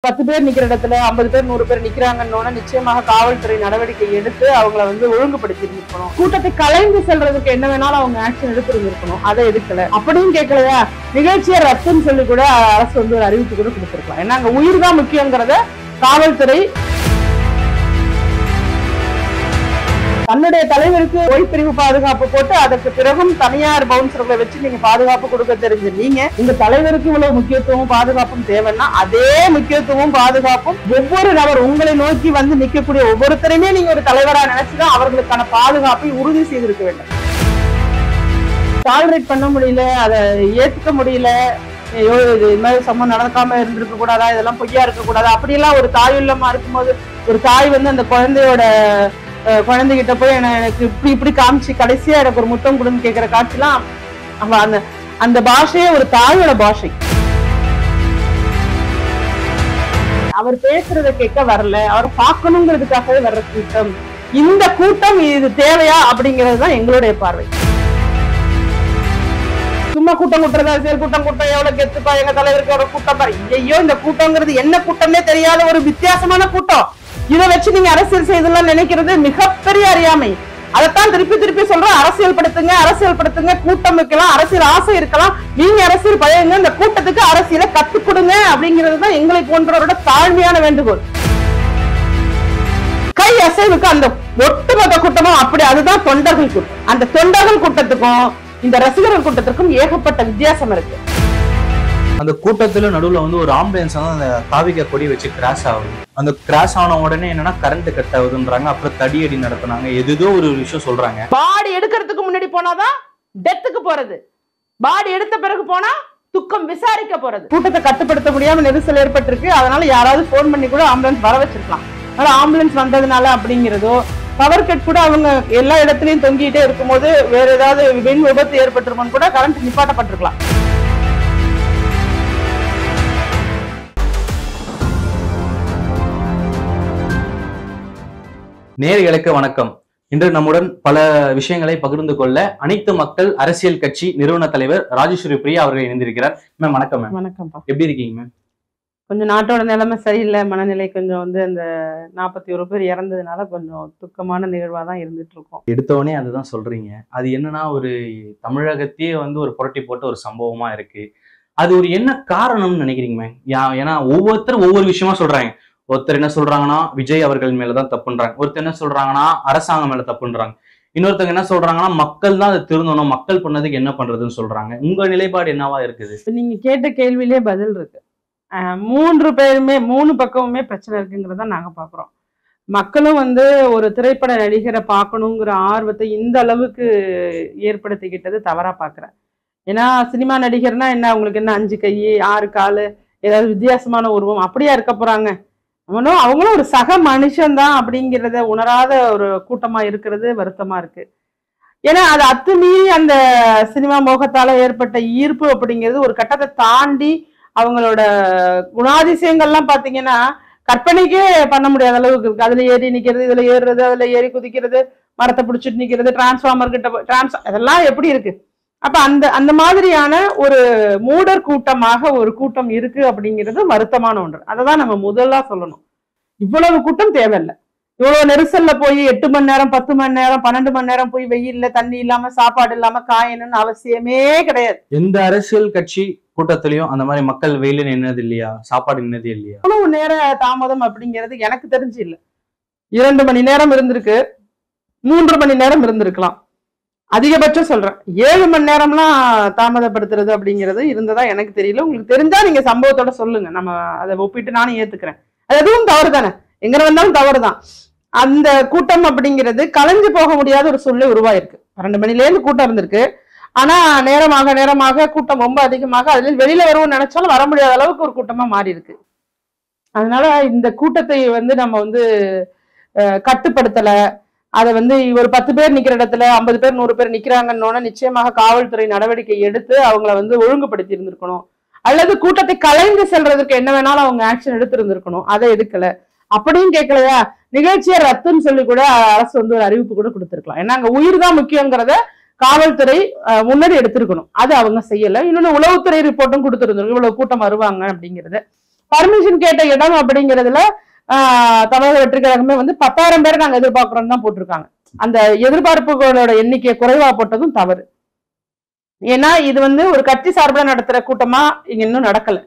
10 பேர் நிக்கிற இடத்துல 50 பேர் 100 பேர் நிக்கிறாங்கன்னு நிச்சயமாக காவல்துறை நடவடிக்கை எடுத்து அவங்கள ஒழுங்குபடுத்தி இருக்கணும். கூட்டத்தை கலைந்து செல்றதுக்கு என்ன வேணாலும் அவங்க ஆக்ஷன் எடுத்திருந்திருக்கணும். அதை எடுக்கல. அப்படியும் கேட்கலையா, நிகழ்ச்சியை ரத்துன்னு சொல்லி கூட அரசு ஒரு அறிவிப்பு கூட கொடுத்திருக்கலாம். ஏன்னா அங்க உயிர் தான் முக்கியங்கிறத காவல்துறை தன்னுடைய தலைவருக்கு ஓய்பிரிவு பாதுகாப்பு போட்டு அதற்கு பிறகும் தனியார் பவுன்சர்களை வச்சு நீங்க பாதுகாப்பு கொடுக்க தெரிஞ்ச நீங்க இந்த தலைவருக்கு இவ்வளவு முக்கியத்துவம் பாதுகாப்பும் தேவைன்னா அதே முக்கியத்துவம் பாதுகாப்பும் ஒவ்வொரு நபர் உங்களை நோக்கி வந்து நிற்கக்கூடிய ஒவ்வொருத்தரையுமே நீங்க ஒரு தலைவரா நினைச்சுதான் அவர்களுக்கான பாதுகாப்பை உறுதி செய்திருக்க வேண்டும். டாலரேட் பண்ண முடியல, அதை ஏத்துக்க முடியல, இது மாதிரி சம்பவம் நடக்காம இருந்திருக்க கூடாதா, இதெல்லாம் பொய்யா இருக்க கூடாதா, அப்படியெல்லாம் ஒரு தாயுள்ளமா இருக்கும்போது ஒரு தாய் அந்த குழந்தையோட குழந்தைகிட்ட போய் எனக்கு இப்படி காமிச்சு கடைசியா எனக்கு ஒரு முத்தம் கொடுன்னு கேட்கிற காட்சிலாம் அந்த அந்த பாஷையே ஒரு தாயோட பாஷை. அவர் பேசுறத கேட்க வரல, அவர் பார்க்கணுங்கிறதுக்காகவே வர்ற கூட்டம். இந்த கூட்டம் இது தேவையா அப்படிங்கிறது தான் எங்களுடைய பார்வை. சும்மா கூட்டம் கூட்டுறதா, அரசியல் கூட்டம் கூட்டம் எவ்வளவு கெத்துப்பா எங்க தலைவருக்கு ஒரு கூட்டம் பாரு. ஐயோ, இந்த கூட்டம்ங்கிறது என்ன கூட்டமே தெரியாத ஒரு வித்தியாசமான கூட்டம். இதை வச்சு நீங்க அரசியல் செய்தெல்லாம் நினைக்கிறது மிகப்பெரிய அறியாமை. அதைத்தான் திருப்பி திருப்பி சொல்றேன். அரசியல் படுத்துங்க, கூட்டம் வைக்கலாம், அரசியல் ஆசை இருக்கலாம், நீங்க அரசியல் பழகுங்க, இந்த கூட்டத்துக்கு அரசியலை கத்துக் கொடுங்க அப்படிங்கிறதுதான் எங்களை போன்றவரோட தாழ்மையான வேண்டுகோள். கை அசைவுக்கு அந்த ஒட்டுமொத்த கூட்டமும் அப்படி, அதுதான் தொண்டர்கள் கூட்டம். அந்த தொண்டர்கள் கூட்டத்துக்கும் இந்த ரசிகர்கள் கூட்டத்திற்கும் ஏகப்பட்ட வித்தியாசம் இருக்கு. அந்த கூட்டத்துல நடுவுல ஒரு ஆம்புலன்ஸ் அந்த தாவிக கொடி வச்சு கிராஷ் ஆகுது. அந்த கிராஷ் ஆன உடனே என்னன்னா கரண்ட் கட் ஆகுதுன்றாங்க. அப்புறம் தடியடி நடத்தினாங்க, ஏதோ ஒரு விஷயம் சொல்றாங்க. பாடி எடுக்கிறதுக்கு முன்னாடி போனாதான் டெத்துக்கு போறது, பாடி எடுத்த பிறகு போனா துக்கம் விசாரிக்க போறது. கூட்டத்தை கட்டுப்படுத்த முடியாம நெரிசல் ஏற்பட்டிருக்கு. அதனால யாராவது போன் பண்ணி கூட ஆம்புலன்ஸ் வர வச்சிருக்கலாம். அதனால ஆம்புலன்ஸ் வந்ததுனால அப்படிங்கிறதோ, பவர் கட் கூட அவங்க எல்லா இடத்துலயும் தொங்கிட்டே இருக்கும்போது வேற ஏதாவது மின் விபத்து ஏற்பட்டிருக்கும் கூட கரண்ட் நிப்பாட்டப்பட்டிருக்கலாம். நேயர்களுக்கு வணக்கம். இன்று நம்முடன் பல விஷயங்களை பகிர்ந்து கொள்ள அனைத்து மக்கள் அரசியல் கட்சி நிறுவன தலைவர் ராஜேஸ்வரி பிரியா அவர்கள் இணைந்திருக்கிறார். மேம் வணக்கம். மேம் வணக்கம். எப்படி இருக்கீங்க மேம்? கொஞ்சம் நாட்டோட நிலைமை சரியில்லை, மனநிலை கொஞ்சம் அந்த 41 பேர் இறந்ததுனால கொஞ்சம் துக்கமான நிகழ்வா தான் இருந்துட்டு இருக்கோம். எடுத்தவொடனே அதுதான் சொல்றீங்க. அது என்னன்னா ஒரு தமிழகத்தையே ஒரு புரட்டி போட்ட ஒரு சம்பவமா இருக்கு. அது ஒரு என்ன காரணம்னு நினைக்கிறீங்க மேம்? ஏன்னா ஒவ்வொருத்தரும் ஒவ்வொரு விஷயமா சொல்றாங்க. ஒருத்தர் என்ன சொல்றாங்கன்னா விஜய் அவர்கள் மேலதான் தப்புன்றாங்க, ஒருத்தர் என்ன சொல்றாங்கன்னா அரசாங்கம் மேல தப்புன்றாங்க, இன்னொருத்தங்க என்ன சொல்றாங்கன்னா மக்கள் தான் அதை திருந்தணும், மக்கள் பண்ணதுக்கு என்ன பண்றதுன்னு சொல்றாங்க. உங்க நிலைப்பாடு என்னவா இருக்குது? நீங்க கேட்ட கேள்வியிலே பதில் இருக்கு. 3 பேருமே 3 பக்கமுமே பிரச்சனை இருக்குங்கிறத நாங்க பாக்குறோம். மக்களும் ஒரு திரைப்பட நடிகரை பார்க்கணுங்கிற ஆர்வத்தை இந்த அளவுக்கு ஏற்படுத்திக்கிட்டது தவறா பாக்குறேன். ஏன்னா சினிமா நடிகர்னா என்ன, அவங்களுக்கு என்ன 5 கை 6 காலு, ஏதாவது வித்தியாசமான உருவம் அப்படியா இருக்க போறாங்க? அவங்களும் ஒரு சக மனுஷன்தான் அப்படிங்கிறத உணராத ஒரு கூட்டமா இருக்கிறது வருத்தமா இருக்கு. ஏன்னா அது அத்துமீறி அந்த சினிமா மோகத்தால ஏற்பட்ட ஈர்ப்பு அப்படிங்கிறது ஒரு கட்டத்தை தாண்டி அவங்களோட குணாதிசயங்கள்லாம் பாத்தீங்கன்னா கற்பனைக்கே பண்ண முடியாத அளவுக்கு இருக்கு. அதுல ஏறி நிக்கிறது, இதுல ஏறுறது, அதுல ஏறி குதிக்கிறது, மரத்தை பிடிச்சிட்டு நிக்கிறது, டிரான்ஸ்ஃபார்மர் கிட்ட அதெல்லாம் எப்படி இருக்கு. அப்ப அந்த மாதிரியான ஒரு மூடர் கூட்டமாக ஒரு கூட்டம் இருக்கு அப்படிங்கிறது வருத்தமான ஒன்று. அததான் நம்ம முதல்ல சொல்லணும். இவ்வளவு கூட்டம் தேவையில்லை. இவ்வளவு நெரிசல்ல போய் 8 மணி நேரம் 10 மணி நேரம் 12 மணி நேரம் போய் வெயில்ல தண்ணி இல்லாம சாப்பாடு இல்லாம காயணும்னு அவசியமே கிடையாது. எந்த அரசியல் கட்சி கூட்டத்திலையும் அந்த மாதிரி மக்கள் வெயில நின்னது இல்லையா, சாப்பாடு நின்னது இல்லையா? இவ்வளவு நேர தாமதம் அப்படிங்கிறது எனக்கு தெரிஞ்சு இல்லை. 2 மணி நேரம் இருந்திருக்கு, 3 மணி நேரம் இருந்திருக்கலாம். அதிகபட்சம் சொல்றேன் 7 மணி நேரம்லாம் தாமதப்படுத்துறது அப்படிங்கிறது இருந்ததா எனக்கு தெரியல. உங்களுக்கு தெரிஞ்சா நீங்க சம்பவத்தோட சொல்லுங்க, நம்ம அதை ஒப்பிட்டு நானும் ஏத்துக்கிறேன். அது எதுவும் தவறு தானே, எங்க வந்தாலும் தவறுதான். அந்த கூட்டம் அப்படிங்கிறது கலைஞ்சு போக முடியாத ஒரு சூழ்நிலை உருவாயிருக்கு. 12 மணில இருந்து கூட்டம் இருந்திருக்கு. ஆனா நேரமாக நேரமாக கூட்டம் ரொம்ப அதிகமாக அதுல வெளியில வருவோம்னு நினைச்சாலும் வர முடியாத அளவுக்கு ஒரு கூட்டமா மாறி இருக்கு. அதனால இந்த கூட்டத்தை நம்ம கட்டுப்படுத்தல. அதை ஒரு 10 பேர் நிக்கிற இடத்துல 50 பேர் 100 பேர் நிக்கிறாங்கன்னு நிச்சயமாக காவல்துறை நடவடிக்கை எடுத்து அவங்கள ஒழுங்குபடுத்தி இருந்திருக்கணும். அல்லது கூட்டத்தை கலைந்து செல்றதுக்கு என்ன வேணாலும் அவங்க ஆக்ஷன் எடுத்திருந்திருக்கணும். அதை எடுக்கல. அப்படியும் கேட்கலையா, நிகழ்ச்சியை ரத்துன்னு சொல்லி கூட அரசு ஒரு அறிவிப்பு கூட கொடுத்திருக்கலாம். ஏன்னா அங்க உயிர் தான் முக்கியங்கிறத காவல்துறை முன்னாடி எடுத்திருக்கணும். அது அவங்க செய்யல. இன்னொன்னு உளவுத்துறை ரிப்போர்ட்டும் கொடுத்திருந்திருக்கும், இவ்வளவு கூட்டம் வருவாங்க அப்படிங்கிறத. பர்மிஷன் கேட்ட இடம் அப்படிங்கிறதுல தமிழக வெற்றி கழகமே வந்து 10,000 பேரை நாங்க எதிர்பார்க்கிறோம் தான் போட்டிருக்காங்க. அந்த எதிர்பார்ப்புகளோட எண்ணிக்கையை குறைவா போட்டதும் தவறு. ஏன்னா இது வந்து ஒரு கட்சி சார்பில் நடத்துற கூட்டமா இங்க இன்னும் நடக்கல.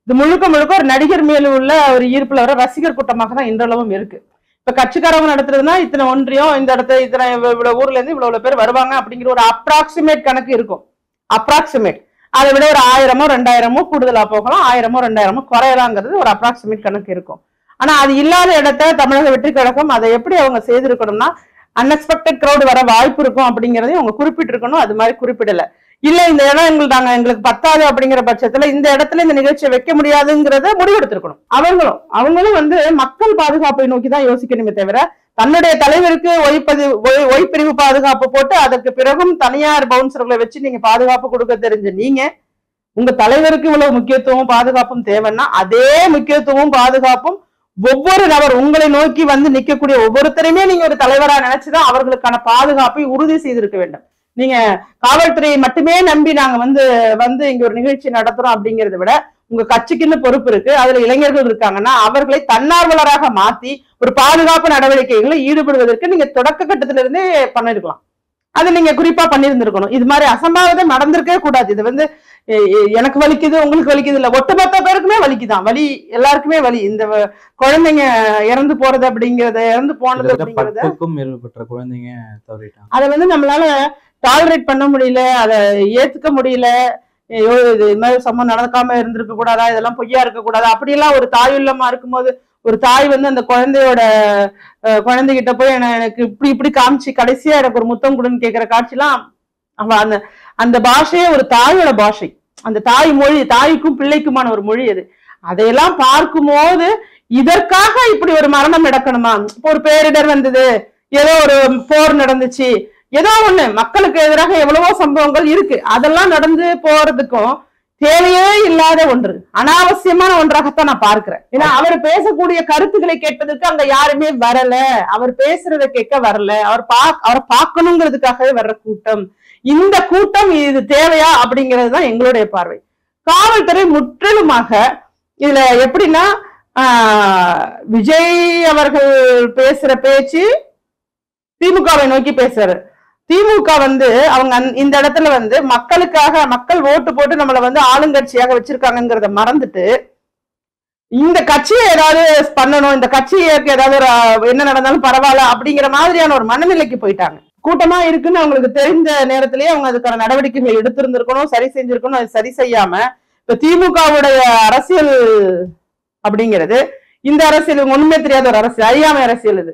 இது முழுக்க முழுக்க ஒரு நடிகர் மேல உள்ள ஒரு ஈர்ப்புல வர ரசிகர் கூட்டமாக தான் இன்றளவும் இருக்கு. இப்ப கட்சிக்காரவங்க நடத்துறதுன்னா இத்தனை ஒன்றியம், இந்த இடத்துல இத்தனை இவ்வளவு ஊர்ல இருந்து இவ்வளவு பேர் வருவாங்க அப்படிங்கிற ஒரு அப்ராக்சிமேட் கணக்கு இருக்கும். அப்ராக்சிமேட். அதை விட ஒரு 1000மோ 2000மோ கூடுதலா போகலாம், 1000மோ 2000மோ குறையலாங்கிறது ஒரு அப்ராக்சிமேட் கணக்கு இருக்கும். ஆனா அது இல்லாத இடத்த தமிழக வெற்றி கழகம் அதை எப்படி அவங்க செய்திருக்கணும்னா அன்எக்ஸ்பெக்டட் கிரௌட் வர வாய்ப்பு இருக்கும் அப்படிங்கறதையும் அவங்க குறிப்பிட்டிருக்கணும். அது மாதிரி குறிப்பிடல. இல்ல இந்த இடம் எங்களுக்கு பத்தாது அப்படிங்கிற பட்சத்துல இந்த இடத்துல இந்த நிகழ்ச்சியை வைக்க முடியாதுங்கிறத முடிவெடுத்திருக்கணும். அவங்களும் வந்து மக்கள் பாதுகாப்பை நோக்கி தான் யோசிக்கணுமே தவிர தன்னுடைய தலைவருக்கு ஒய்பிரிவு பாதுகாப்பு போட்டு அதற்கு பிறகும் தனியார் பவுன்சர்களை வச்சு நீங்க பாதுகாப்பு கொடுக்க தெரிஞ்ச நீங்க உங்க தலைவருக்கு இவ்வளவு முக்கியத்துவம் பாதுகாப்பும் தேவைன்னா அதே முக்கியத்துவம் பாதுகாப்பும் ஒவ்வொரு நபர் உங்களை நோக்கி வந்து நிக்கக்கூடிய ஒவ்வொருத்தரையுமே நீங்க ஒரு தலைவரா நினைச்சுதான் அவர்களுக்கான பாதுகாப்பை உறுதி செய்திருக்க வேண்டும். நீங்க காவல்துறையை மட்டுமே நம்பி நாங்க வந்து இங்க ஒரு நிகழ்ச்சி நடத்துறோம் அப்படிங்கறத விட உங்க கட்சிக்குன்னு பொறுப்பு இருக்கு, அதுல இளைஞர்கள் இருக்காங்கன்னா அவர்களை தன்னார்வலராக மாத்தி ஒரு பாதுகாப்பு நடவடிக்கைகளை ஈடுபடுவதற்கு நீங்க தொடக்க கட்டத்தில இருந்தே பண்ணிருக்கலாம். அது நீங்க குறிப்பா பண்ணியிருந்திருக்கணும். இது மாதிரி அசம்பாவிதம் நடந்திருக்கவே கூடாது. இது வந்து எனக்கு வலிக்குது உங்களுக்கு வலிக்குது இல்ல, ஒட்டுமொத்த பேருக்குமே வலிக்குதான். வலி எல்லாருக்குமே வலி. இந்த குழந்தைங்க இறந்து போறது அப்படிங்கறத இறந்து போனது அப்படிங்கறத குழந்தைங்க அதை வந்து நம்மளால டாலரேட் பண்ண முடியல, அதை ஏத்துக்க முடியல. இது மாதிரி சம்பவம் நடக்காம இருந்திருக்க கூடாதா, இதெல்லாம் பொய்யா இருக்க கூடாதா, அப்படியெல்லாம் ஒரு தாய் உள்ளமா இருக்கும்போது ஒரு தாய் வந்து அந்த குழந்தைகிட்ட போய் எனக்கு இப்படி இப்படி காமிச்சு கடைசியா எனக்கு ஒரு முத்தம் கொடுன்னு கேட்கிற காட்சிலாம் அவ அந்த பாஷையே ஒரு தாயோட பாஷை. அந்த தாய் மொழி, தாய்க்கும் பிள்ளைக்குமான ஒரு மொழி அது. அதையெல்லாம் பார்க்கும்போது இதற்காக இப்படி ஒரு மரணம் நடக்கணுமா? இப்போ ஒரு பேரிடர் வந்தது, ஏதோ ஒரு போர் நடந்துச்சு, ஏதோ ஒண்ணு மக்களுக்கு எதிராக எவ்வளவோ சம்பவங்கள் இருக்கு, அதெல்லாம் நடந்து போறதுக்கும் தேவையே இல்லாத ஒன்று, அனாவசியமான ஒன்றாகத்தான் நான் பார்க்கிறேன். ஏன்னா அவர் பேசக்கூடிய கருத்துக்களை கேட்பதற்கு அங்க யாருமே வரல, அவர் பேசுறதை கேட்க வரல, அவரை பார்க்கணுங்கிறதுக்காகவே வர்ற கூட்டம். இந்த கூட்டம் இது தேவையா அப்படிங்கிறது தான் எங்களுடைய பார்வை. காவல்துறை முற்றிலுமாக இதுல எப்படின்னா விஜய் அவர்கள் பேசுற பேச்சு திமுகவை நோக்கி பேசுறாரு. திமுக வந்து அவங்க இந்த இடத்துல வந்து மக்களுக்காக, மக்கள் ஓட்டு போட்டு நம்மள வந்து ஆளுங்கட்சியாக வச்சிருக்காங்கிறத மறந்துட்டு இந்த கட்சியை ஏதாவது பண்ணணும், இந்த கட்சிக்கு ஏதாவது என்ன நடந்தாலும் பரவாயில்ல அப்படிங்கிற மாதிரியான ஒரு மனநிலைக்கு போயிட்டாங்க. கூட்டமா இருக்குன்னு அவங்களுக்கு தெரிந்த நேரத்திலேயே அவங்க அதுக்கான நடவடிக்கைகள் எடுத்திருந்திருக்கணும், சரி செஞ்சிருக்கணும். அது சரி செய்யாம இப்ப திமுகவுடைய அரசியல் அப்படிங்கிறது இந்த அரசியல் ஒண்ணுமே தெரியாத ஒரு அரசியல், அறியாமை அரசியல். இது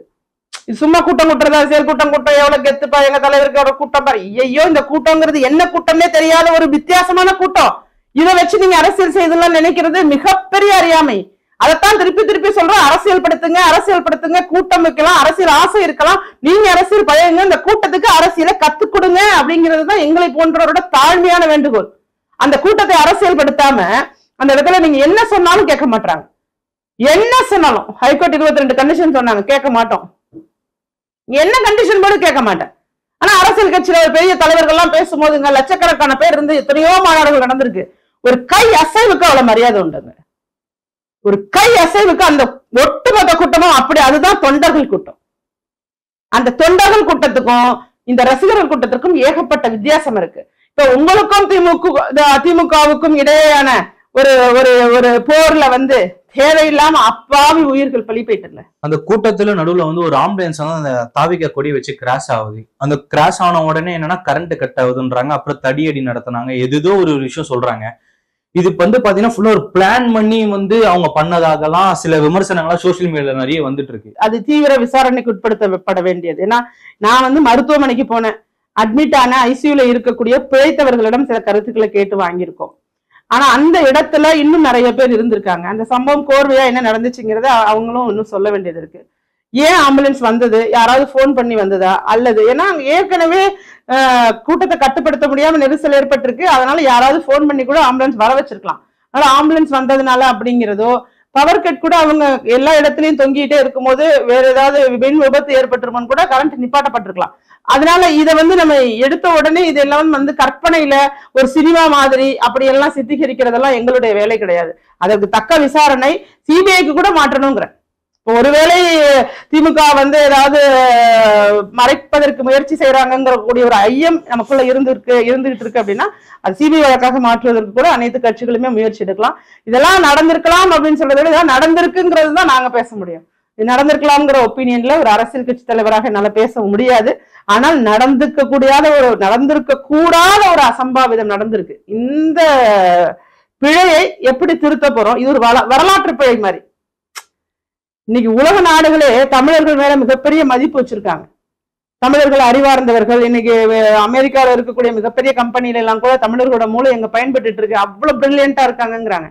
சும்மா கூட்டம் கூட்டுறது அரசியல். கூட்டம் எவ்வளவு கெத்துப்பா, எங்க தலைவருக்கு ஒரு கூட்டம் பாரு. ஐயோ இந்த கூட்டம்ங்கிறது என்ன கூட்டம்னே தெரியாத ஒரு வித்தியாசமான கூட்டம். இதை வச்சு நீங்க அரசியல் செய்தெல்லாம் நினைக்கிறது மிகப்பெரிய அறியாமை. அதைத்தான் திருப்பி திருப்பி சொல்றோம், அரசியல் படுத்துங்க, கூட்டம் வைக்கலாம், அரசியல் ஆசை இருக்கலாம், நீங்க அரசியல் பழகுங்க, இந்த கூட்டத்துக்கு அரசியலை கத்துக் கொடுங்க அப்படிங்கிறது தான் எங்களை போன்றவரோட தாழ்மையான வேண்டுகோள். அந்த கூட்டத்தை அரசியல் படுத்தாம அந்த இடத்துல நீங்க என்ன சொன்னாலும் கேட்க மாட்டாங்க. என்ன சொன்னாலும் ஹைகோர்ட் 22 கண்டிஷன் சொன்னாங்க, கேட்க மாட்டோம். என்ன கண்டிஷன் போட்டு கேட்க மாட்டேன். ஆனா அரசியல் கட்சியில ஒரு பெரிய தலைவர்கள் எல்லாம் பேசும்போதுங்க லட்சக்கணக்கான பேர் இருந்து எத்தனையோ மாநாடுகள் நடந்திருக்கு. ஒரு கை அசைவுக்கு அவ்வளவு மரியாதை உண்டுங்க. ஒரு கை அசைவுக்கு அந்த ஒட்டுமொத்த கூட்டமும் அப்படி. அதுதான் தொண்டர்கள் கூட்டம். அந்த தொண்டர்கள் கூட்டத்துக்கும் இந்த ரசிகர்கள் கூட்டத்திற்கும் ஏகப்பட்ட வித்தியாசம் இருக்கு. இப்ப உங்களுக்கும் திமுகவுக்கும் இடையேயான ஒரு ஒரு ஒரு போர்ல வந்து தேவையில்லாம அப்பாவி உயிர்கள் பலி போயிட்டு அந்த கூட்டத்துல நடுவுல வந்து ஒரு ஆம்புலன்ஸ் வந்து அந்த தாவிக்க கொடி வச்சு கிராஷ் ஆகுது. அந்த கிராஷ் ஆன உடனே என்னன்னா கரண்ட் கட் ஆகுதுன்றாங்க. அப்புறம் தடியடி நடத்தினாங்க, ஏதோ ஒரு விஷயம் சொல்றாங்க. இது வந்து பாத்தீங்கன்னா ஃபுல்லா ஒரு பிளான் பண்ணி வந்து அவங்க பண்ணதாகலாம் சில விமர்சனங்கள்லாம் சோசியல் மீடியால நிறைய வந்துட்டு இருக்கு. அது தீவிர விசாரணைக்கு உட்படுத்தப்பட வேண்டியது. ஏன்னா நான் வந்து மருத்துவமனைக்கு போனேன், அட்மிட் ஆன ஐசியூல இருக்கக்கூடிய பிழைத்தவர்களிடம் சில கருத்துக்களை கேட்டு வாங்கியிருக்கோம். ஆனா அந்த இடத்துல இன்னும் நிறைய பேர் இருந்திருக்காங்க. அந்த சம்பவம் கோர்வையா என்ன நடந்துச்சுங்கிறத அவங்களும் இன்னும் சொல்ல வேண்டியது இருக்கு. ஏன் ஆம்புலன்ஸ் வந்தது, யாராவது போன் பண்ணி வந்ததா, அல்லது ஏன்னா ஏற்கனவே கூட்டத்தை கட்டுப்படுத்த முடியாம நெரிசல் ஏற்பட்டிருக்கு, அதனால யாராவது போன் பண்ணி கூட ஆம்புலன்ஸ் வர வச்சிருக்கலாம். அதனால ஆம்புலன்ஸ் வந்ததுனால அப்படிங்கிறதோ பவர் கட் கூட அவங்க எல்லா இடத்துலயும் தொங்கிட்டே இருக்கும்போது வேற ஏதாவது மின் விபத்து ஏற்பட்டுருமோன்னு கூட கரண்ட் நிப்பாட்டப்பட்டிருக்கலாம். அதனால இதை நம்ம எடுத்த உடனே இதெல்லாம் கற்பனையில ஒரு சினிமா மாதிரி அப்படி எல்லாம் சித்தரிக்கிறதெல்லாம் எங்களுடைய வேலை கிடையாது. அதற்கு தக்க விசாரணை சிபிஐக்கு கூட மாற்றணுங்கிற. ஒருவேளை திமுக ஏதாவது மறைப்பதற்கு முயற்சி செய்யறாங்கிற கூடிய ஒரு ஐயம் நமக்குள்ள இருந்துகிட்டு இருக்கு அப்படின்னா அது சிபிஐ வழக்காக மாற்றுவதற்கு கூட அனைத்து கட்சிகளுமே முயற்சி எடுக்கலாம். இதெல்லாம் நடந்திருக்கலாம் அப்படின்னு சொல்றதை விட இதெல்லாம் நடந்திருக்குங்கிறது தான் நாங்க பேச முடியும். இது நடந்திருக்கலாம்ங்கிற ஒப்பீனியன்ல ஒரு அரசியல் கட்சி தலைவராக என்னால பேச முடியாது. ஆனால் நடந்திருக்க கூடாத ஒரு அசம்பாவிதம் நடந்திருக்கு. இந்த பிழையை எப்படி திருத்த போறோம்? இது ஒரு வரலாற்று பிழை மாதிரி. இன்னைக்கு உலக நாடுகளே தமிழர்கள் மேல மிகப்பெரிய மதிப்பு வச்சிருக்காங்க. தமிழர்கள் அறிவார்ந்தவர்கள். இன்னைக்கு அமெரிக்காவில் இருக்கக்கூடிய மிகப்பெரிய கம்பெனில எல்லாம் கூட தமிழர்களோட மூளை எங்க பயன்பட்டு இருக்கு, அவ்வளவு பிரில்லியண்டா இருக்காங்கிறாங்க.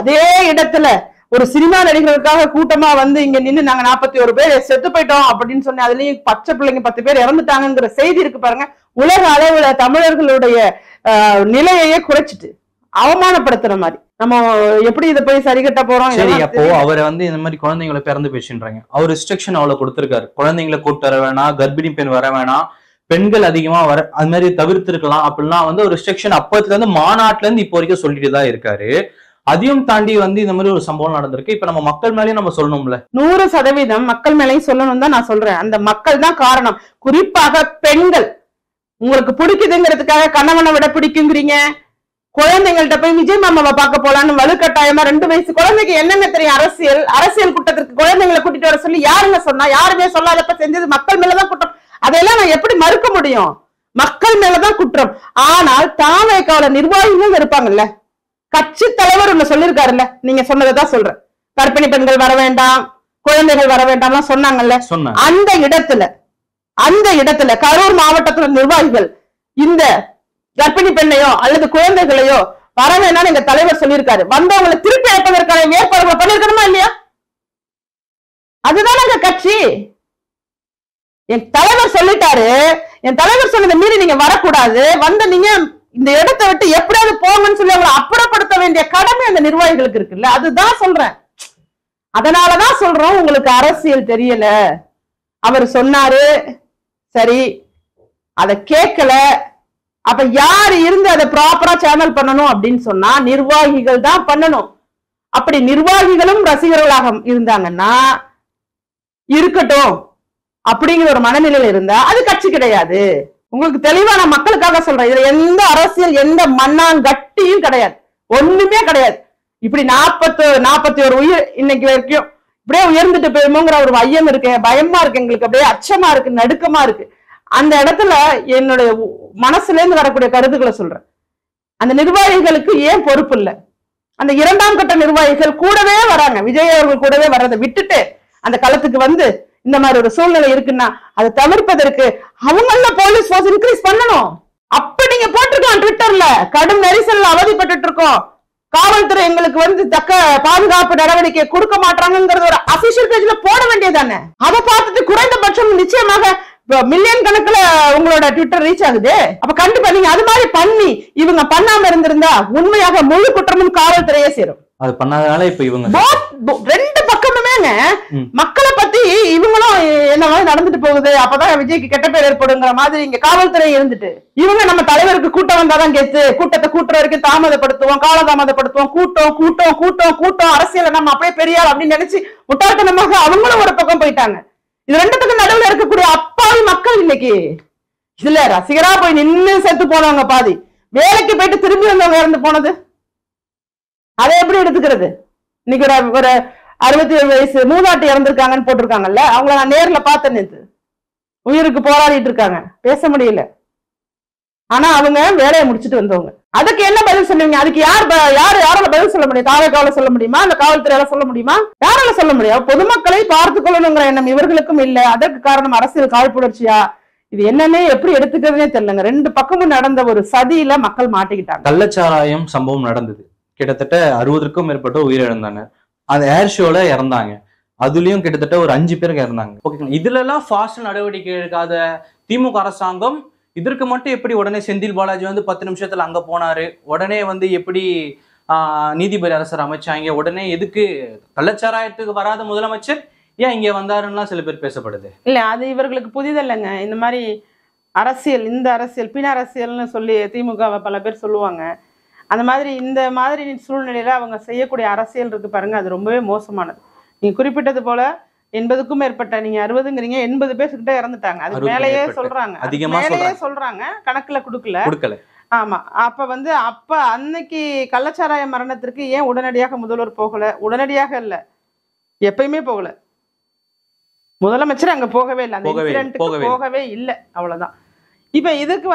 அதே இடத்துல ஒரு சினிமா நடிகர்களுக்காக கூட்டமா இங்க நின்று நாங்க 41 பேர் செத்து போயிட்டோம் அப்படின்னு சொன்ன அதுலயும் பச்சை பிள்ளைங்க 10 பேர் இறந்துட்டாங்கிற செய்தி இருக்கு பாருங்க. உலக அளவுல தமிழர்களுடைய நிலையையே குறைச்சிட்டு அவமானப்படுத்துற மாதிரி நம்ம எப்படி இதை போய் சரி கட்ட போறோம்? சரி, அப்போ அவரை இந்த மாதிரி குழந்தைங்களை பிறந்து பேசுன்றாங்க. அவர் ரெஸ்ட்ரிக்ஷன் அவ்வளவு கொடுத்திருக்காரு. குழந்தைங்களை கூட்டு வர வேணாம், கர்ப்பிணி பெண் வர வேணாம், பெண்கள் அதிகமா வர அது மாதிரி தவிர்த்து இருக்கலாம் அப்படிலாம் ஒரு ரெஸ்ட்ரிக்ஷன் அப்பத்துல இருந்து மாநாட்டுல இருந்து இப்போ வரைக்கும் சொல்லிட்டு தான் இருக்காரு. அதையும் தாண்டி இந்த மாதிரி ஒரு சம்பவம் நடந்திருக்கு. இப்ப நம்ம மக்கள் மேலேயும் நம்ம சொல்லணும்ல. 100% மக்கள் மேலேயும் சொல்லணும் தான் நான் சொல்றேன். அந்த மக்கள் தான் காரணம். குறிப்பாக பெண்கள். உங்களுக்கு பிடிக்குதுங்கிறதுக்காக கணவனை விட பிடிக்குங்கிறீங்க. குழந்தைங்கள்ட்ட போய் விஜய் மாமாவை பார்க்க போலான்னு வலுக்கட்டாயமா 2 வயசு குழந்தைக்கு என்னங்க தெரியும்? அரசியல் கூட்டத்திற்கு குழந்தைங்களை கூட்டிட்டு வர சொல்லி யாருங்க சொன்னா? யாருமே சொல்லாதப்ப செஞ்சது மக்கள் மேலதான் குற்றம். அதையெல்லாம் நான் எப்படி மறுக்க முடியும்? மக்கள் மேலதான் குற்றம். ஆனால் தாவேக்கால நிர்வாகிகள் இருப்பாங்கல்ல, கட்சி தலைவர் ஒண்ணு சொல்லிருக்காருல்ல, நீங்க சொன்னதான் சொல்றேன். கர்ப்பிணி பெண்கள் வர வேண்டாம், குழந்தைகள் வர வேண்டாம்லாம் சொன்னாங்கல்ல. அந்த இடத்துல கரூர் மாவட்டத்துல நிர்வாகிகள் இந்த கர்ப்பிணி பெண்ணையோ அல்லது குழந்தைகளையோ வர வேண்டாம்னு எங்க தலைவர் சொல்லியிருக்காரு. வந்தவங்களை திருப்பி அழைப்பதற்கான ஏற்பாடுகளை பண்ணிருக்கணுமா இல்லையா? அதுதான் எங்க கட்சி. என் தலைவர் சொல்லிட்டாரு. என் தலைவர் சொன்னதை மீறி நீங்க வரக்கூடாது. நீங்க இந்த இடத்தை விட்டு எப்படியாவது போங்கன்னு சொல்லி அவங்களை அப்புறப்படுத்த வேண்டிய கடமை அந்த நிர்வாகிகளுக்கு இருக்குல்ல. அதுதான் சொல்றேன். அதனாலதான் சொல்றோம், உங்களுக்கு அரசியல் தெரியல. அவர் சொன்னாரு, சரி, அதை கேட்கல. அப்ப யாரு இருந்து அதை ப்ராப்பரா சேனல் பண்ணணும் அப்படின்னு சொன்னா நிர்வாகிகள் தான் பண்ணணும். அப்படி நிர்வாகிகளும் ரசிகர்களாக இருந்தாங்கன்னா இருக்கட்டும் அப்படிங்கிற ஒரு மனநிலையில இருந்தா அது கட்சி கிடையாது. உங்களுக்கு தெளிவான மக்களுக்காக சொல்றேன். இதுல எந்த அரசியல் எந்த மண்ணாங்கட்டியும் கிடையாது, ஒண்ணுமே கிடையாது. இப்படி 41 உயிர் இன்னைக்கு வரைக்கும் இப்படியே உயர்ந்துட்டு போயிருமோங்கிற ஒரு ஐயம் இருக்கு, பயமா இருக்கு, எங்களுக்கு அப்படியே அச்சமா இருக்கு, நடுக்கமா இருக்கு. அந்த இடத்துல என்னுடைய மனசுல இருந்து வரக்கூடிய கருத்துக்களை சொல்றேன். அந்த நிர்வாகிகளுக்கு ஏன் பொறுப்பு இல்லை? அந்த 2ஆம் கட்ட நிர்வாகிகள் கூடவே வராங்க. விஜய் அவர்கள் கூடவே வர்றதை விட்டுட்டு அந்த களத்துக்கு இந்த மாதிரி ஒரு சூழ்நிலை இருக்குன்னா அதை தவிர்ப்பதற்கு அவங்கள போலீஸ் போர்ஸ் இன்க்ரீஸ் பண்ணணும். அப்ப நீங்க போட்டிருக்கோம் ட்விட்டர்ல, கடும் நெரிசல்ல அவதிப்பட்டு இருக்கோம், காவல்துறை எங்களுக்கு தக்க பாதுகாப்பு நடவடிக்கை கொடுக்க மாட்டாங்கிறது ஒரு அபிஷியல் பேஜ்ல போட வேண்டியதானே? அதை பார்த்துட்டு குறைந்தபட்சம் நிச்சயமாக மில்லியன் கணக்குல உங்களோட ட்விட்டர் ரீச் ஆகுது. அப்ப கண்டிப்பா நீங்க அது மாதிரி பண்ணி இவங்க பண்ணாம இருந்திருந்தா உண்மையாக முழு குற்றமும் காவல்துறையே சேரும். அது பண்ணாதனால இப்ப இவங்க 2 பக்கமுமேங்க மக்களை பத்தி இவங்களும் என்ன மாதிரி நடந்துட்டு போகுது, அப்பதான் விஜய்க்கு கெட்ட பேர் ஏற்படுங்கிற மாதிரி இங்க காவல்துறை இருந்துட்டு இவங்க நம்ம தலைவருக்கு கூட்டம் வந்தாதான் கெத்து, கூட்டத்தை கூட்டுற வரைக்கும் தாமதப்படுத்துவோம், காலதாமதப்படுத்துவோம், கூட்டம் கூட்டம் கூட்டம் கூட்டம், அரசியல நம்ம அப்படியே பெரியார் அப்படின்னு நினைச்சு முட்டாள்தனமாக அவங்களும் ஒரு பக்கம் போயிட்டாங்க. இது 2த்துக்கும் நடுவில் இருக்கக்கூடிய அப்பாவி மக்கள் இன்னைக்கு இதுல ரசிகரா போய் நின்று செத்து போனவங்க பாதி, வேலைக்கு போயிட்டு திரும்பி வந்தவங்க இறந்து போனது, அதை எப்படி எடுத்துக்கிறது? இன்னைக்கு ஒரு 67 வயசு மூதாட்டி இறந்திருக்காங்கன்னு போட்டிருக்காங்கல்ல, அவங்கள நான் நேர்ல பார்த்தேன். நேத்து உயிருக்கு போராடிட்டு இருக்காங்க, பேச முடியல. ஆனா அவங்க வேலையை முடிச்சுட்டு வந்தவங்க. அதுக்கு என்ன பதில் சொல்லுவீங்க? அதுக்கு யாரால பதில் சொல்ல முடியும்? தாவேக்காவால சொல்ல முடியுமா? இல்ல காவல்துறையால சொல்ல முடியுமா? யாரால சொல்ல முடியும்? பொதுமக்களை பார்த்துக் கொள்ளணுங்கிற எண்ணம் இவர்களுக்கும் இல்ல. அதற்கு காரணம் அரசியல் காழ்ப்புணர்ச்சியா? இது என்னன்னே எப்படி எடுத்துக்கிறதுனே தெரியலங்க. 2 பக்கமும் நடந்த ஒரு சதியில மக்கள் மாட்டிக்கிட்டாங்க. கள்ளச்சாராயம் சம்பவம் நடந்தது. கிட்டத்தட்ட 60க்கும் மேற்பட்ட உயிரிழந்தாங்க. அந்த ஏர் ஷோல இறந்தாங்க. அதுலயும் கிட்டத்தட்ட ஒரு 5 பேருக்கு இறந்தாங்க. ஓகேங்களா? இதுல எல்லாம் ஃபாஸ்ட் நடவடிக்கை எடுக்காத திமுக அரசாங்கம் இதற்கு மட்டும் எப்படி உடனே செந்தில் பாலாஜி 10 நிமிஷத்துல அங்க போனாரு, உடனே எப்படி நீதிபதி அரசர் அமைச்சாங்க, உடனே எதுக்கு கள்ளச்சாராயத்துக்கு வராத முதலமைச்சர் ஏன் இங்க வந்தாருன்னா சில பேர் பேசப்படுது. இல்ல அது இவர்களுக்கு புதிதல்லைங்க. இந்த மாதிரி அரசியல், இந்த அரசியல் பின் அரசியல்னு சொல்லி திமுகவை பல பேர் சொல்லுவாங்க. அந்த மாதிரி இந்த மாதிரி சூழ்நிலையில அவங்க செய்யக்கூடிய அரசியல் இருக்கு பாருங்க, அது ரொம்பவே மோசமானது. நீங்க குறிப்பிட்டது போல 80க்கும் மேற்பட்ட, நீங்க 60ங்கிறீங்க, 80 பேர்கிட்ட இறந்துட்டாங்க. அது மேலேயே சொல்றாங்க, மேலேயே சொல்றாங்க, கணக்குல கொடுக்கல. ஆமா. அப்ப அன்னைக்கு கள்ளச்சாராய மரணத்திற்கு ஏன் உடனடியாக முதல்வர் போகல? உடனடியாக இல்ல, எப்பயுமே போகல. முதலமைச்சர் அங்க போகவே இல்லை, அந்த இன்சிடென்ட்க்கு போகவே இல்லை, அவ்வளவுதான். இப்ப இதுக்கு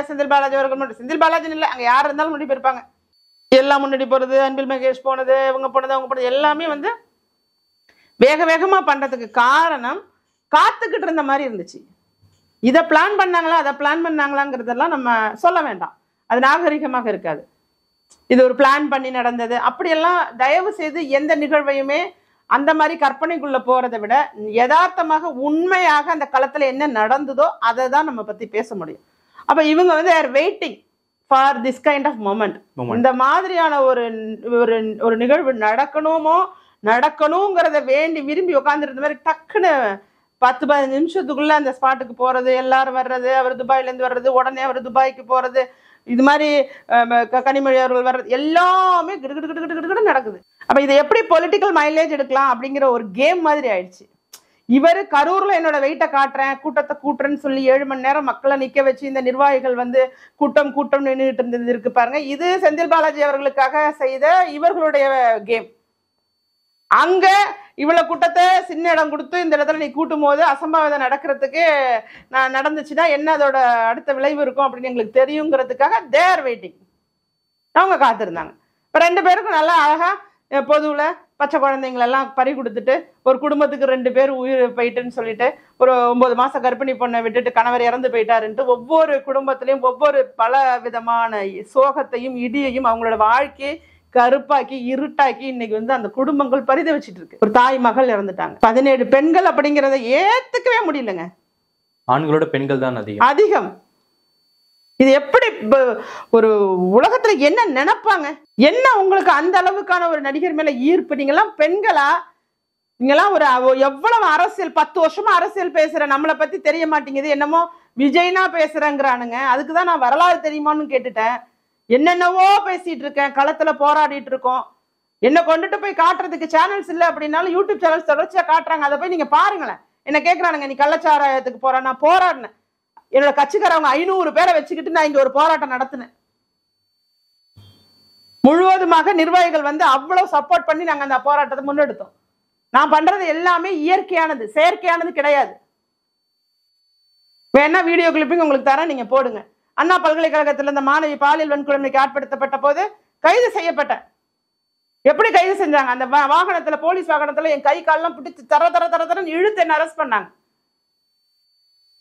செந்தில் பாலாஜி அவர்கள் மட்டும், செந்தில் பாலாஜின்னு இல்லை, அங்க யார் இருந்தாலும் முன்னாடி போயிருப்பாங்க. எல்லாம் முன்னாடி போறது, அன்பில் மகேஷ் போனது, இவங்க போனது, அவங்க போனது எல்லாமே வேக வேகமா பண்றதுக்கு காரணம் காத்துக்கிட்டு இருந்த மாதிரி இருந்துச்சு. இதை பிளான் பண்ணாங்களா, அதை பிளான் பண்ணாங்களாங்கிறதெல்லாம் நம்ம சொல்ல வேண்டாம், அது நாகரிகமாக இருக்காது. இது ஒரு பிளான் பண்ணி நடந்தது அப்படியெல்லாம் தயவு செய்து எந்த நிகழ்வையுமே அந்த மாதிரி கற்பனைக்குள்ள போறதை விட யதார்த்தமாக உண்மையாக அந்த களத்துல என்ன நடந்ததோ அதை தான் நம்ம பத்தி பேச முடியும். அப்ப இவங்க are waiting for this kind of moment. இந்த மாதிரியான ஒரு நிகழ்வு நடக்கணுங்கிறத வேண்டி விரும்பி உட்காந்துருந்த மாதிரி டக்குன்னு 10-15 நிமிஷத்துக்குள்ள அந்த ஸ்பாட்டுக்கு போறது, எல்லாரும் வர்றது, அவர் துபாயில இருந்து வர்றது, உடனே அவர் துபாய்க்கு போறது, இது மாதிரி கனிமொழி அவர்கள் வர்றது, எல்லாமே கிடு நடக்குது. அப்ப இதை எப்படி பொலிட்டிக்கல் மைலேஜ் எடுக்கலாம் அப்படிங்கிற ஒரு கேம் மாதிரி ஆயிடுச்சு. இவர் கரூர்ல என்னோட வெயிட்டை காட்டுறேன், கூட்டத்தை கூட்டுறேன்னு சொல்லி 7 மணி நேரம் மக்களை நிக்க வச்சு இந்த நிர்வாகிகள் கூட்டம் நின்றுட்டு இருந்தது இருக்கு பாருங்க. இது செந்தில் பாலாஜி அவர்களுக்காக செய்த இவர்களுடைய கேம். அங்க இவ்வளவு கூட்டத்தை சின்ன இடம் கொடுத்து இந்த இடத்துல நீ கூட்டும் போது அசம்பாவிதம் நடக்கிறதுக்கு நடந்துச்சுன்னா என்ன அதோட அடுத்த விளைவு இருக்கும் அப்படின்னு எங்களுக்கு தெரியுங்கிறதுக்காக தேர் வெயிட்டிங். அவங்க காத்திருந்தாங்க. இப்ப 2 பேருக்கும் நல்லா அழகா பொதுவுல பச்சை குழந்தைங்களெல்லாம் பறி கொடுத்துட்டு, ஒரு குடும்பத்துக்கு 2 பேர் உயிர் போயிட்டுன்னு சொல்லிட்டு, ஒரு 9 மாசம் கர்ப்பிணி பொண்ணை விட்டுட்டு கணவர் இறந்து போயிட்டாருன்ட்டு ஒவ்வொரு குடும்பத்திலையும் ஒவ்வொரு பல விதமான சோகத்தையும் இடியையும் அவங்களோட வாழ்க்கையை கருப்பாக்கி இருட்டாக்கி இன்னைக்கு அந்த குடும்பங்கள் பரிதவிச்சிட்டு இருக்கு. ஒரு தாய் மகள் இறந்துட்டாங்க, 17 பெண்கள் அப்படிங்கிறத ஏத்துக்கவே முடியலங்க. ஆண்களோட பெண்கள் தான் அதிகம். இது எப்படி ஒரு உலகத்துல என்ன நினைப்பாங்க? என்ன உங்களுக்கு அந்த அளவுக்கான ஒரு நடிகர் மேல ஈர்ப்பு? நீங்கெல்லாம் பெண்களா? நீங்கெல்லாம் எவ்வளவு அரசியல் 10 வருஷமா அரசியல் பேசுற நம்மளை பத்தி தெரிய மாட்டேங்குது, என்னமோ விஜய்னா பேசுறேங்கிறானுங்க. அதுக்குதான் நான் வரலாறு தெரியுமான்னு கேட்டுட்டேன். என்னென்னவோ பேசிட்டு இருக்கேன், களத்துல போராடிட்டு இருக்கோம். என்ன கொண்டுட்டு போய் காட்டுறதுக்கு சேனல்ஸ் இல்லை அப்படின்னாலும் யூடியூப் சேனல்ஸ் தொடர்ச்சியா காட்டுறாங்க, அதை போய் நீங்க பாருங்களேன். என்ன கேட்கறானுங்க, நீ கள்ளச்சாராயத்துக்கு போற? நான் போராடினேன், என்னோட கட்சிக்காரவங்க 500 பேரை வச்சுக்கிட்டு நான் இங்க ஒரு போராட்டம் நடத்தினேன். முழுவதுமாக நிர்வாகிகள் அவ்வளவு சப்போர்ட் பண்ணி நாங்க அந்த போராட்டத்தை முன்னெடுத்தோம். நான் பண்றது எல்லாமே இயற்கையானது, செயற்கையானது கிடையாது. வேணா வீடியோ கிளிப்பிங் உங்களுக்கு தரேன், நீங்க போடுங்க. அண்ணா பல்கலைக்கழகத்தில் இந்த மாணவி பாலியல் வன்கொடுமைக்கு ஆட்படுத்தப்பட்ட போது கைது செய்யப்பட்டேன். எப்படி கைது செஞ்சாங்க? அந்த வாகனத்துல, போலீஸ் வாகனத்துல என் கை காலெல்லாம் பிடிச்சு தரன்னு இழுத்து என்ன அரெஸ்ட் பண்ணாங்க.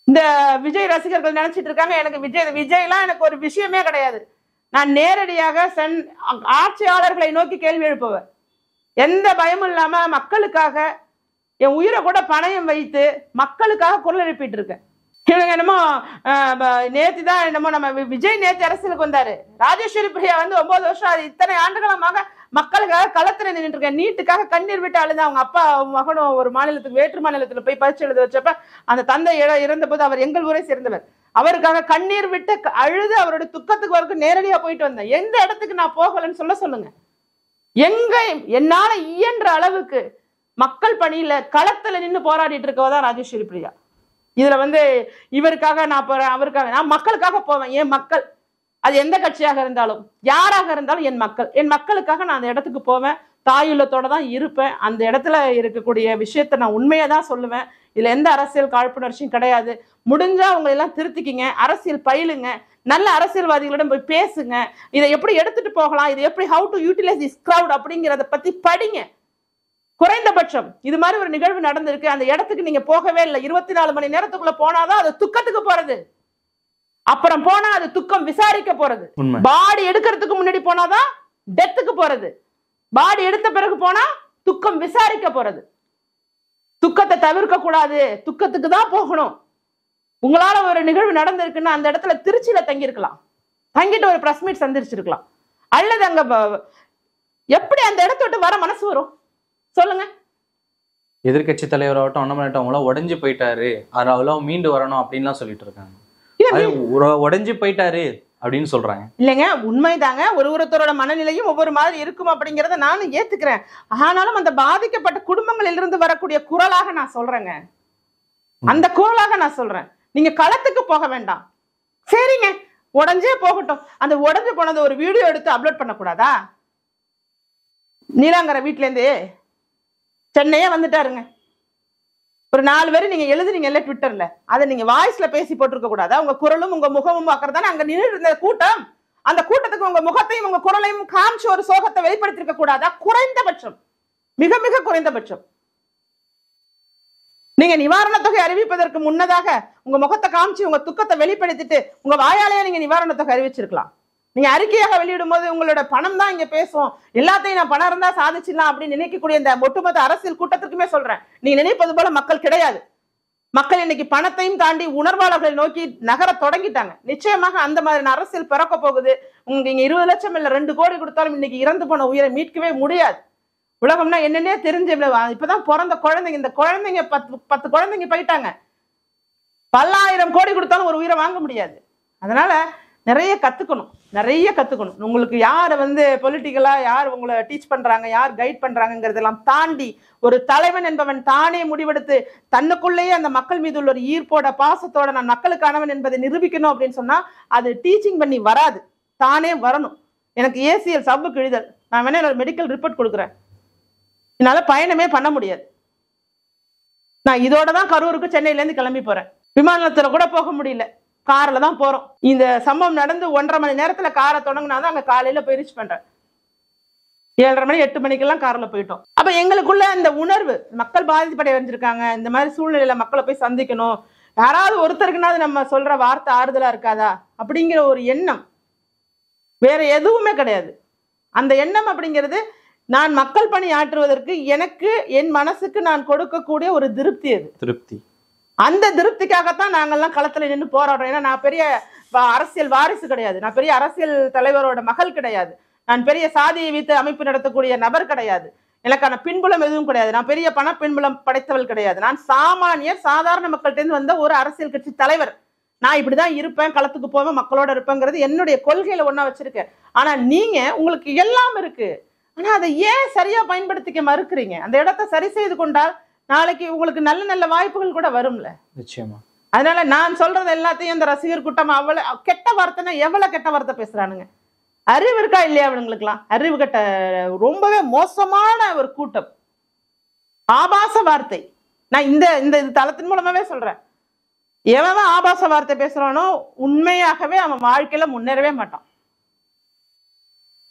இந்த விஜய் ரசிகர்கள் நினைச்சிட்டு இருக்காங்க எனக்கு விஜய்லாம் எனக்கு ஒரு விஷயமே கிடையாது. நான் நேரடியாக ஆட்சியாளர்களை நோக்கி கேள்வி எழுப்புவேன். எந்த பயமும் இல்லாம மக்களுக்காக என் உயிரை கூட பணயம் வைத்து மக்களுக்காக குரல் எழுப்பிட்டு இருக்கேன். இவங்க என்னமோ நேத்து தான் என்னமோ நம்ம விஜய் நேத்து அரசியலுக்கு வந்தாரு. ராஜேஸ்வரி பிரியா 9 வருஷம், அது இத்தனை ஆண்டுகளமாக மக்களுக்காக களத்துல நின்றுட்டு இருக்கேன். நீட்டுக்காக கண்ணீர் விட்டு அழுது அவங்க அப்பா மகனும் ஒரு மாநிலத்துக்கு, வேற்று மாநிலத்துல போய் பரிசு எழுத வச்சப்ப அந்த தந்தை இறந்த போது அவர் எங்கள் ஊரை சேர்ந்தவர். அவருக்காக கண்ணீர் விட்டு அழுது அவருடைய துக்கத்துக்கு வரைக்கும் நேரடியா போயிட்டு வந்தேன். எந்த இடத்துக்கு நான் போகலன்னு சொல்லுங்க. எங்க என்னால இயன்ற அளவுக்கு மக்கள் பணியில களத்துல நின்று போராடிட்டு இருக்கவதான் ராஜேஸ்வரி பிரியா. இதுல இவருக்காக நான் போறேன், அவருக்காக நான் மக்களுக்காக போவேன். என் மக்கள், அது எந்த கட்சியாக இருந்தாலும் யாராக இருந்தாலும் என் மக்களுக்காக நான் அந்த இடத்துக்கு போவேன். தாயுள்ளத்தோட தான் இருப்பேன். அந்த இடத்துல இருக்கக்கூடிய விஷயத்த நான் உண்மையை தான் சொல்லுவேன். இதுல எந்த அரசியல் காழ்ப்புணர்ச்சியும் கிடையாது. முடிஞ்சா அவங்க எல்லாம் திருத்திக்கிங்க, அரசியல் பயிலுங்க, நல்ல அரசியல்வாதிகளிடம் போய் பேசுங்க. இதை எப்படி எடுத்துட்டு போகலாம், இதை எப்படி how to utilise this crowd அப்படிங்கிறத பத்தி படிங்க. குறைந்தபட்சம் இது மாதிரி ஒரு நிகழ்வு நடந்திருக்கு, அந்த இடத்துக்கு நீங்க போகவே இல்லை, 24 மணி நேரத்துக்குள்ள போனாதான் அது துக்கத்துக்கு போறது. அப்புறம் போனா அது துக்கம் விசாரிக்க போறது. பாடி எடுக்கிறதுக்கு முன்னாடி போனாதான் டெத்துக்கு போறது. பாடி எடுத்த பிறகு போனா துக்கம் விசாரிக்க போறது. துக்கத்தை தவிர்க்க கூடாது, துக்கத்துக்கு தான் போகணும். உங்களால ஒரு நிகழ்வு நடந்திருக்குன்னா அந்த இடத்துல திருச்சியில தங்கியிருக்கலாம், தங்கிட்டு ஒரு பிரஸ் மீட் சந்திச்சிருக்கலாம், அல்லது அங்க எப்படி அந்த இடத்த விட்டு வர மனசு வரும் சொல்லுங்க? எதிர்கட்சி தலைவராகட்டும் அண்ணாமலை அவங்கள உடைஞ்சு போயிட்டாரு, அவ்வளவு மீண்டு வரணும் அப்படின்லாம் சொல்லிட்டு இருக்காங்க. உடைஞ்சு போயிட்டாரு அப்படின்னு சொல்றாங்க. இல்லைங்க, உண்மைதாங்க. ஒருத்தரோட மனநிலையும் ஒவ்வொரு மாதிரி இருக்கும் அப்படிங்கறத நானும் ஏத்துக்கிறேன். ஆனாலும் அந்த பாதிக்கப்பட்ட குடும்பங்களிலிருந்து வரக்கூடிய குரலாக நான் சொல்றேங்க, அந்த குரலாக நான் சொல்றேன். நீங்க களத்துக்கு போக வேண்டாம், சரிங்க, உடஞ்சே போகட்டும். அந்த உடஞ்சு போனதை ஒரு வீடியோ எடுத்து அப்லோட் பண்ணக்கூடாதா? நீலாங்கரை வீட்டுல இருந்து சென்னையே வந்துட்டாருங்க, ஒரு 4 பேர் நீங்க எழுதுறீங்கல்ல ட்விட்டர்ல, அதை நீங்க வாய்ஸ்ல பேசி போட்டிருக்க கூடாதா? உங்க குரலும் உங்க முகமும் பார்க்கறதானே அங்க நின்று இருந்த கூட்டம். அந்த கூட்டத்துக்கு உங்க முகத்தையும் உங்க குரலையும் காமிச்சு ஒரு சோகத்தை வெளிப்படுத்திருக்க கூடாதா? குறைந்தபட்சம், மிக மிக குறைந்தபட்சம். நீங்க நிவாரண தொகை அறிவிப்பதற்கு முன்னதாக உங்க முகத்தை காமிச்சு உங்க துக்கத்தை வெளிப்படுத்திட்டு உங்க வாயாலேயே நீங்க நிவாரண தொகை அறிவிச்சிருக்கலாம். நீங்க அறிக்கையாக வெளியிடும் போது உங்களோட பணம் தான் இங்க பேசும், எல்லாத்தையும் நான் பணம் இருந்தா சாதிச்சிடலாம் அப்படின்னு நினைக்கக்கூடிய இந்த ஒட்டுமொத்த அரசியல் கூட்டத்திற்குமே சொல்றேன், நீங்க நினைப்பது போல மக்கள் கிடையாது. மக்கள் இன்னைக்கு பணத்தையும் தாண்டி உணர்வாளர்களை நோக்கி நகர தொடங்கிட்டாங்க. நிச்சயமாக அந்த மாதிரியான அரசியல் பிறக்க போகுது. உங்களுக்கு இங்க 20 லட்சம் இல்ல 2 கோடி கொடுத்தாலும் இன்னைக்கு இறந்து போன உயிரை மீட்கவே முடியாது. உலகம்னா என்னன்னே தெரிஞ்ச இப்பதான் பிறந்த குழந்தைங்க, இந்த குழந்தைங்க 10 குழந்தைங்க போயிட்டாங்க. 10,000 கோடி கொடுத்தாலும் ஒரு உயிரை வாங்க முடியாது. அதனால நிறைய கத்துக்கணும், நிறைய கத்துக்கணும். உங்களுக்கு யார் பொலிட்டிக்கலா யார் உங்களை டீச் பண்றாங்க, யார் கைட் பண்றாங்கிறதெல்லாம் தாண்டி ஒரு தலைவன் என்பவன் தானே முடிவெடுத்து தன்னுக்குள்ளேயே அந்த மக்கள் மீது உள்ள ஒரு ஈர்ப்போட பாசத்தோட நான் மக்களுக்கானவன் என்பதை நிரூபிக்கணும் அப்படின்னு சொன்னா அது டீச்சிங் பண்ணி வராது, தானே வரணும். எனக்கு ஏசிஎல் சவ்வு கிழிதல், நான் வேணா என்னோட மெடிக்கல் ரிப்போர்ட் கொடுக்குறேன், என்னால பயணமே பண்ண முடியாது. நான் இதோட தான் கரூருக்கு சென்னையில இருந்து கிளம்பி போறேன். விமானத்துல கூட போக முடியல, கார்ல தான் போறோம். இந்த சம்பவம் நடந்து 1.5 மணி நேரத்துல காரை தொடங்கினாதான் அங்க காலையில போய் ரீச் பண்றேன். 7:30 மணி 8 மணிக்கெல்லாம் கார்ல போயிட்டோம். அப்ப எங்களுக்குள்ள அந்த உணர்வு, மக்கள் பாதிப்படைஞ்சிருக்காங்க, இந்த மாதிரி சூழ்நிலையில மக்களை போய் சந்திக்கணும், யாராவது ஒருத்தருக்குனாவது நம்ம சொல்ற வார்த்தை ஆறுதலா இருக்காதா அப்படிங்கிற ஒரு எண்ணம், வேற எதுவுமே கிடையாது. அந்த எண்ணம் அப்படிங்கிறது நான் மக்கள் பணி ஆற்றுவதற்கு எனக்கு என் மனசுக்கு நான் கொடுக்கக்கூடிய ஒரு திருப்தி. அது திருப்தி. அந்த திருப்திக்காகத்தான் நாங்கள்லாம் களத்துல நின்று போராடுறோம். ஏன்னா நான் பெரிய அரசியல் வாரிசு கிடையாது, நான் பெரிய அரசியல் தலைவரோட மகள் கிடையாது, நான் பெரிய சாதியை வைத்து அமைப்பு நடத்தக்கூடிய நபர் கிடையாது, எனக்கான பின்புலம் எதுவும் கிடையாது, நான் பெரிய பண பின்புலம் படைத்தவள் கிடையாது. நான் சாமானியர், சாதாரண மக்கள்கிட்ட வந்த ஒரு அரசியல் கட்சி தலைவர். நான் இப்படிதான் இருப்பேன், களத்துக்கு போவேன், மக்களோட இருப்பேங்கிறது என்னுடைய கொள்கையில ஒண்ணா வச்சிருக்கேன். ஆனா நீங்க உங்களுக்கு எல்லாம் இருக்கு, ஆனா அதை ஏன் சரியா பயன்படுத்திக்க மறுக்கிறீங்க? அந்த இடத்தை சரி செய்து கொண்டால் நாளைக்கு உங்களுக்கு நல்ல நல்ல வாய்ப்புகள் கூட வரும்ல. நிச்சயமா. அதனால நான் சொல்றது எல்லாத்தையும் இந்த ரசிகர் கூட்டம் அவ்வளவு கெட்ட வார்த்தைன்னா எவ்வளவு கெட்ட வார்த்தை பேசுறானுங்க. அறிவு இருக்கா இல்லையா அவங்களுக்குலாம்? அறிவு கெட்ட ரொம்பவே மோசமான ஒரு கூட்டம், ஆபாச வார்த்தை. நான் இந்த இந்த தளத்தின் மூலமாவே சொல்றேன், எவன் ஆபாச வார்த்தை பேசுறானோ உண்மையாகவே அவன் வாழ்க்கையில முன்னேறவே மாட்டான்.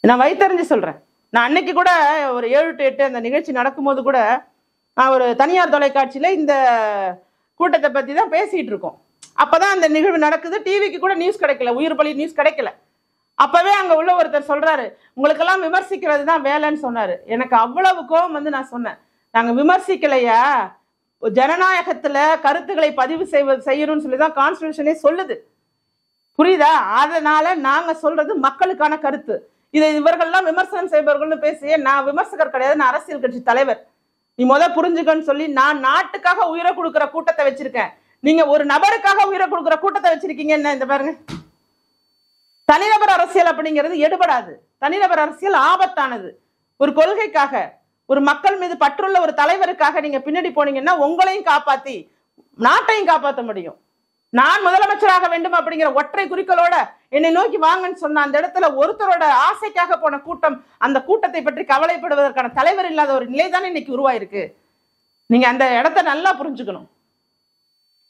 நான் வைத்தறிஞ்சு சொல்றேன். நான் அன்னைக்கு கூட ஒரு 7 to 8 அந்த நிகழ்ச்சி நடக்கும்போது கூட நான் ஒரு தனியார் தொலைக்காட்சியில இந்த கூட்டத்தை பத்தி தான் பேசிட்டு இருக்கோம். அப்பதான் அந்த நிகழ்வு நடக்குது, டிவிக்கு கூட நியூஸ் கிடைக்கல, உயிர் பலி நியூஸ் கிடைக்கல. அப்பவே அங்க உள்ள ஒருத்தர் சொல்றாரு, உங்களுக்கெல்லாம் விமர்சிக்கிறது தான் வேலைன்னு சொன்னாரு. எனக்கு அவ்வளவு கோபம் நான் சொன்னேன், நாங்க விமர்சிக்கலையா, ஜனநாயகத்துல கருத்துக்களை பதிவு செய்யணும்னு சொல்லிதான் கான்ஸ்டிடியூஷனே சொல்லுது, புரியுதா? அதனால நாங்க சொல்றது மக்களுக்கான கருத்து. இதை இவர்கள்லாம் விமர்சனம் செய்பவர்கள்னு பேசிய நான் விமர்சகர் கிடையாது, நான் அரசியல் கட்சி தலைவர். நீ புரிஞ்சுக்கன்னு சொல்லி நான் நாட்டுக்காக உயிரை கொடுக்குற கூட்டத்தை வச்சிருக்கேன். நீங்க ஒரு நபருக்காக உயிரை கொடுக்குற கூட்டத்தை வச்சிருக்கீங்க. என்ன இந்த பாருங்க, தனிநபர் அரசியல் அப்படிங்கிறது எடுபடாது. தனிநபர் அரசியல் ஆபத்தானது. ஒரு கொள்கைக்காக, ஒரு மக்கள் மீது பற்றுள்ள ஒரு தலைவருக்காக நீங்க பின்னாடி போனீங்கன்னா உங்களையும் காப்பாத்தி நாட்டையும் காப்பாற்ற முடியும். நான் முதலமைச்சராக வேண்டும் அப்படிங்கிற ஒற்றை குறிக்கோளோட என்னை நோக்கி வாங்கன்னு சொன்ன அந்த இடத்துல ஒருத்தரோட ஆசைக்காக போன கூட்டம், அந்த கூட்டத்தை பற்றி கவலைப்படுவதற்கான தலைவர் இல்லாத ஒரு நிலை தானே இன்னைக்கு உருவாயிருக்கு. நீங்க அந்த இடத்த நல்லா புரிஞ்சுக்கணும்.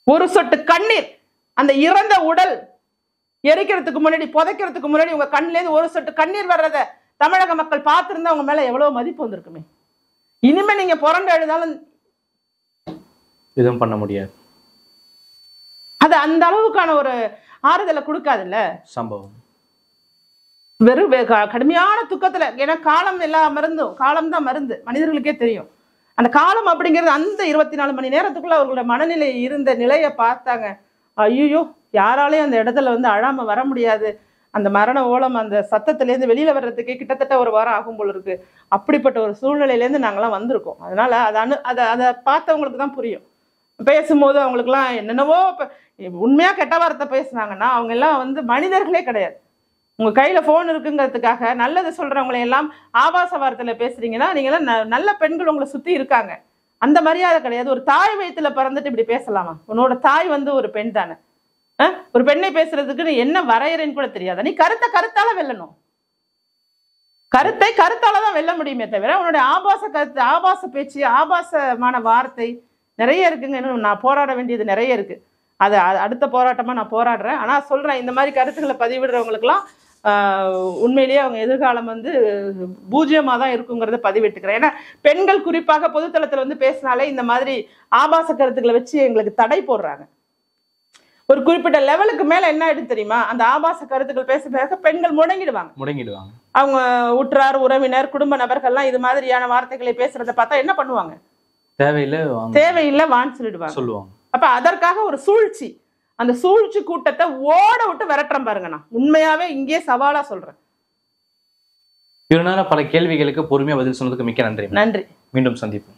ஒரு சொட்டு கண்ணீர், அந்த இறந்த உடல் எரிக்கிறதுக்கு முன்னாடி, புதைக்கிறதுக்கு முன்னாடி உங்க கண்ணிலேருந்து ஒரு சொட்டு கண்ணீர் வர்றத தமிழக மக்கள் பார்த்திருந்தா உங்க மேல எவ்வளவு மதிப்பு வந்திருக்குமே. இனிமே நீங்க புரண்டு எழுதாலும் எதுவும் பண்ண முடியாது. அது அந்த அளவுக்கான ஒரு ஆறுதலை கொடுக்காதுல்ல சம்பவம். வெறும் கடுமையான துக்கத்துல, ஏன்னா காலம் எல்லா மருந்தும், காலம் தான் மருந்து, மனிதர்களுக்கே தெரியும். அந்த காலம் அப்படிங்கிறது அந்த 24 மணி நேரத்துக்குள்ள அவர்களோட மனநிலை இருந்த நிலையை பார்த்தாங்க. ஐயோ, யாராலையும் அந்த இடத்துல அழாம வர முடியாது. அந்த மரண ஓலம் அந்த சத்தத்திலேருந்து வெளியில வர்றதுக்கே கிட்டத்தட்ட ஒரு வாரம் ஆகும் போல இருக்கு. அப்படிப்பட்ட ஒரு சூழ்நிலையிலேருந்து நாங்களாம் வந்திருக்கோம். அதனால அதை பார்த்தவங்களுக்கு தான் புரியும். பேசும்போது அவங்களுக்குலாம் என்னென்னவோ உண்மையா கெட்ட வார்த்தை பேசுனாங்கன்னா அவங்க எல்லாம் வந்து மனிதர்களே கிடையாது. உங்க கையில போன் இருக்குங்கிறதுக்காக நல்லது சொல்றவங்களை எல்லாம் ஆபாச வார்த்தையில பேசுறீங்கன்னா நீங்க எல்லாம் நல்ல பெண்கள் உங்களை சுத்தி இருக்காங்க. அந்த மரியாதை கிடையாது. ஒரு தாய் வயித்துல பிறந்துட்டு இப்படி பேசலாமா? உன்னோட தாய் வந்து ஒரு பெண் தானே. ஒரு பெண்ணை பேசுறதுக்கு நீ என்ன வரையறைன்னு கூட தெரியாத. நீ கருத்தால வெல்லணும். கருத்தால தான் வெல்ல முடியுமே தவிர உன்னுடைய ஆபாச கருத்து, ஆபாச பேச்சு, ஆபாசமான வார்த்தை நிறைய இருக்குங்க. இன்னும் நான் போராட வேண்டியது நிறைய இருக்கு. அது அடுத்த போராட்டமா நான் போராடுறேன். ஆனா சொல்றேன், இந்த மாதிரி கருத்துக்களை பதிவிடுறவங்களுக்குலாம் உண்மையிலேயே அவங்க எதிர்காலம் வந்து பூஜ்யமா தான் இருக்குங்கிறத பதிவிட்டுக்கிறேன். ஏன்னா பெண்கள் குறிப்பாக பொதுத்தளத்துல வந்து பேசினாலே இந்த மாதிரி ஆபாச கருத்துக்களை வச்சு எங்களுக்கு தடை போடுறாங்க. ஒரு குறிப்பிட்ட லெவலுக்கு மேல என்ன ஆயிடுது தெரியுமா? அந்த ஆபாச கருத்துக்கள் பேச பெண்கள் முடங்கிடுவாங்க. அவங்க உற்றார், உறவினர், குடும்ப நபர்கள்லாம் இது மாதிரியான வார்த்தைகளை பேசுறதை பார்த்தா என்ன பண்ணுவாங்க? தேவையில்லை வான்னு சொல்லுவாங்க. அப்ப அதற்காக ஒரு சூழ்ச்சி, அந்த சூழ்ச்சி கூட்டத்தை ஓட விட்டு விரட்டுறேன் பாருங்க. நான் உண்மையாவே இங்கே சவாலா சொல்றேன். பல கேள்விகளுக்கு பொறுமையா பதில் சொன்னதுக்கு மிக்க நன்றி. நன்றி. மீண்டும் சந்திப்போம்.